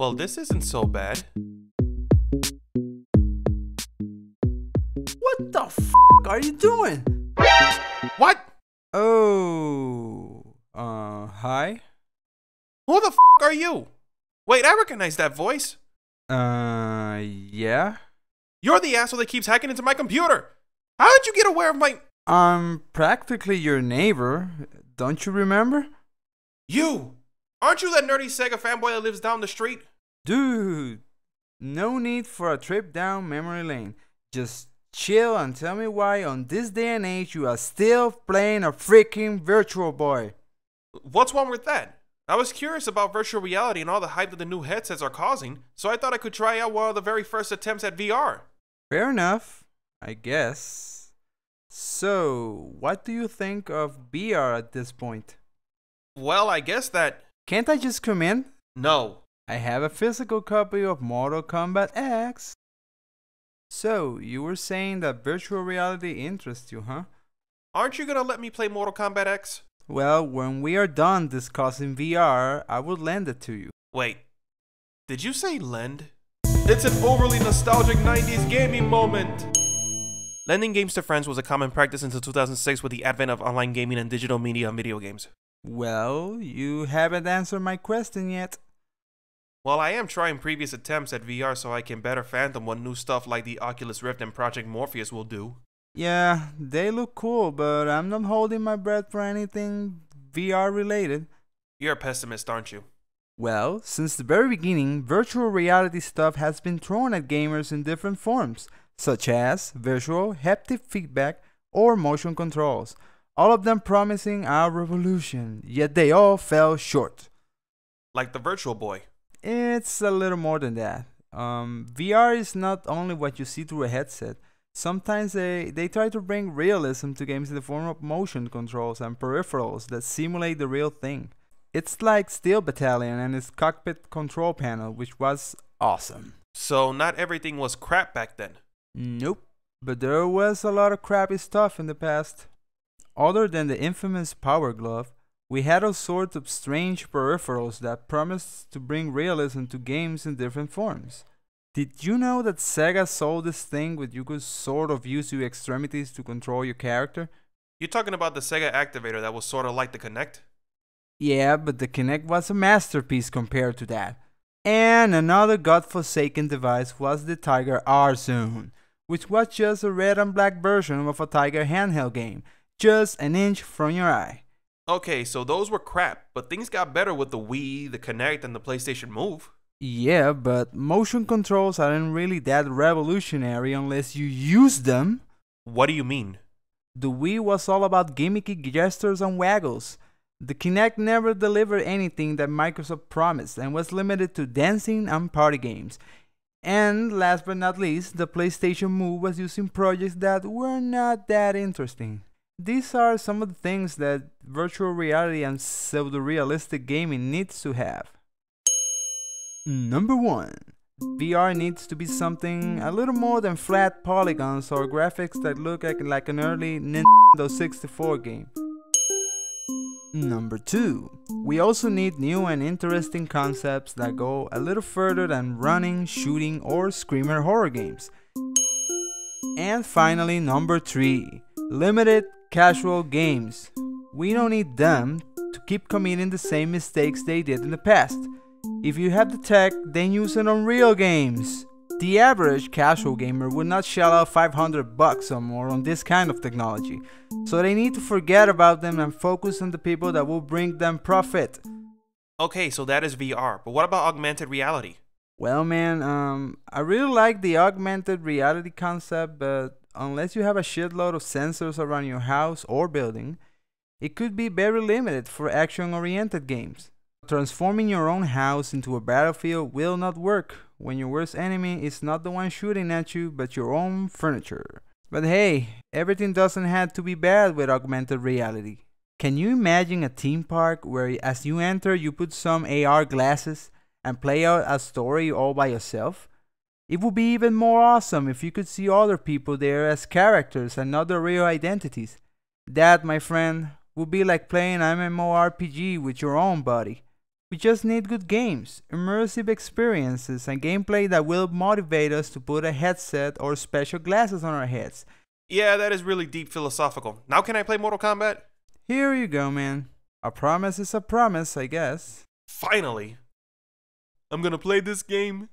Well, this isn't so bad. What the f are you doing? What? Oh, hi? Who the are you? Wait, I recognize that voice. Yeah? You're the asshole that keeps hacking into my computer. How did you get aware of my... I'm practically your neighbor. Don't you remember? You! Aren't you that nerdy Sega fanboy that lives down the street? Dude, no need for a trip down memory lane. Just chill and tell me why on this day and age you are still playing a freaking Virtual Boy. What's wrong with that? I was curious about virtual reality and all the hype that the new headsets are causing, so I thought I could try out one of the very first attempts at VR. Fair enough, I guess. So, what do you think of VR at this point? Well, I guess that... Can't I just come in? No. I have a physical copy of Mortal Kombat X. So, you were saying that virtual reality interests you, huh? Aren't you gonna let me play Mortal Kombat X? Well, when we are done discussing VR, I would lend it to you. Wait, did you say lend? It's an overly nostalgic 90s gaming moment! Lending games to friends was a common practice until 2006 with the advent of online gaming and digital media on video games. Well, you haven't answered my question yet. Well, I am trying previous attempts at VR so I can better fathom what new stuff like the Oculus Rift and Project Morpheus will do. Yeah, they look cool, but I'm not holding my breath for anything VR related. You're a pessimist, aren't you? Well, since the very beginning, virtual reality stuff has been thrown at gamers in different forms, such as visual, haptic feedback, or motion controls, all of them promising a revolution, yet they all fell short. Like the Virtual Boy. It's a little more than that. VR is not only what you see through a headset. Sometimes they try to bring realism to games in the form of motion controls and peripherals that simulate the real thing. It's like Steel Battalion and its cockpit control panel, which was awesome. So not everything was crap back then? Nope, but there was a lot of crappy stuff in the past. Other than the infamous Power Glove, we had all sorts of strange peripherals that promised to bring realism to games in different forms. Did you know that Sega sold this thing where you could sort of use your extremities to control your character? You're talking about the Sega Activator that was sort of like the Kinect? Yeah, but the Kinect was a masterpiece compared to that. And another godforsaken device was the Tiger R-Zone, which was just a red and black version of a Tiger handheld game, just an inch from your eye. Okay, so those were crap, but things got better with the Wii, the Kinect, and the PlayStation Move. Yeah, but motion controls aren't really that revolutionary unless you use them. What do you mean? The Wii was all about gimmicky gestures and waggles. The Kinect never delivered anything that Microsoft promised and was limited to dancing and party games. And last but not least, the PlayStation Move was using projects that were not that interesting. These are some of the things that virtual reality and pseudo-realistic gaming needs to have. Number 1. VR needs to be something a little more than flat polygons or graphics that look like an early Nintendo 64 game. Number 2. We also need new and interesting concepts that go a little further than running, shooting, or screamer horror games. And finally, number 3. Limited casual games. We don't need them to keep committing the same mistakes they did in the past. If you have the tech, then use it on real games. The average casual gamer would not shell out $500 or more on this kind of technology, so they need to forget about them and focus on the people that will bring them profit. Okay, so that is VR, but what about augmented reality? Well man, I really like the augmented reality concept, but unless you have a shitload of sensors around your house or building, it could be very limited for action-oriented games. Transforming your own house into a battlefield will not work when your worst enemy is not the one shooting at you but your own furniture. But hey, everything doesn't have to be bad with augmented reality. Can you imagine a theme park where as you enter you put some AR glasses and play out a story all by yourself? It would be even more awesome if you could see other people there as characters and not their real identities. That, my friend, would be like playing an MMORPG with your own body. We just need good games, immersive experiences, and gameplay that will motivate us to put a headset or special glasses on our heads. Yeah, that is really deep philosophical. Now can I play Mortal Kombat? Here you go, man. A promise is a promise, I guess. Finally! I'm gonna play this game.